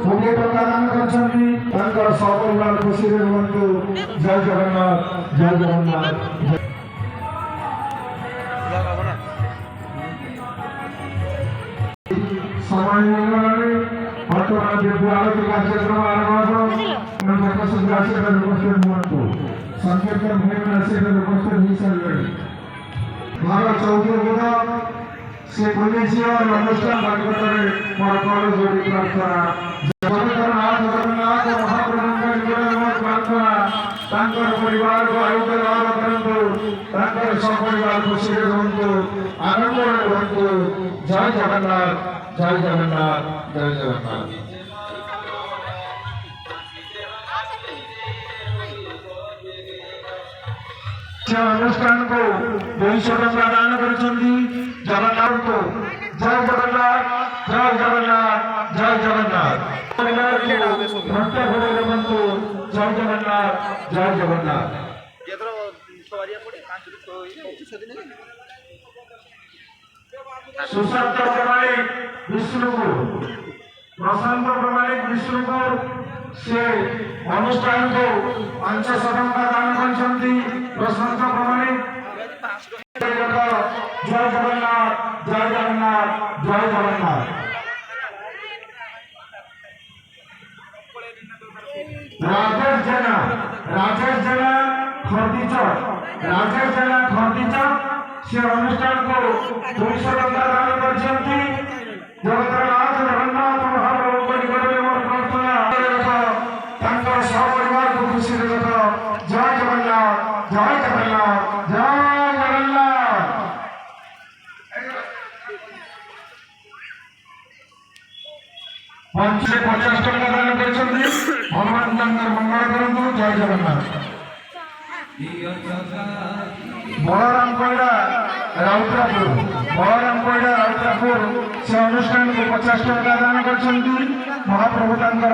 कोड़े टका दान करछन्ति तांकर सपरिवार खुशी रे रुहन्तु। जय जगन्नाथ जय जगन्नाथ। समय मिलगलानि वर्तमान दिव्य आरती कार्यक्रम आरम्भ ହେବ। प्रकाशन आशीर्वाद उपस्थित हुअन्तु। संकीर्तन भूमि आशीर्वाद उपस्थित ହୋଇସାରିଲେଣି। भारत चौधरी से पुलिस और अनुष्ठान भागवतरे मोर कल जोड़ी प्रार्थना। जगन्नाथ जगन्नाथ महाप्रभुଙ୍କ निकटରେ ମୋର ପ୍ରାର୍ଥନା ତାଙ୍କର ପରିବାରକୁ ଆୟୁଷ ଲାଭ କରନ୍ତୁ। ତାଙ୍କର ସପରିବାର ଖୁସିରେ ରୁହନ୍ତୁ, ଆନନ୍ଦରେ ରୁହନ୍ତୁ। ଜୟ ଜଗନ୍ନାଥ ଜୟ ଜଗନ୍ନାଥ ଜୟ ଜଗନ୍ନାଥ। अनुष्ठान को 200 टका दान करछन्ति। जगन्नाथ को जय जगन्नाथ जय जगन्नाथ जय जगन्नाथ। घंटा घोड़े रमन्तु। जय जगन्नाथ जय जगन्नाथ। सुशांत प्रमाणिक विष्णुपुर प्रशांत प्रमाणिक विष्णुपुर से अनुष्ठान को 500 टका दान करछन्ति। प्रशांत प्रमाणिक जय जगन्नाथ जय जगन्नाथ जय जगन्नाथ। राजेश जना खर्दीचक से अनुष्ठान को 200 टका दान करछन्ति। जगन्नाथ जगन्नाथ महाप्रभुଙ୍କ निकटରେ ମୋର ପ୍ରାର୍ଥନା ତାଙ୍କର ସପରିବାର ଖୁସି ରେ ରଖ। जय जगन्नाथ जय जगन्नाथ जय जगन्नाथ। 50 टका दान करछन्ति। भगवान तांकर मंगल करନ୍ତୁ। जय जगन्नाथ। बलराम पैड़ा राउतरापुर से अनुष्ठान को 50 टका दान करछन्ति। महाप्रभु तांकर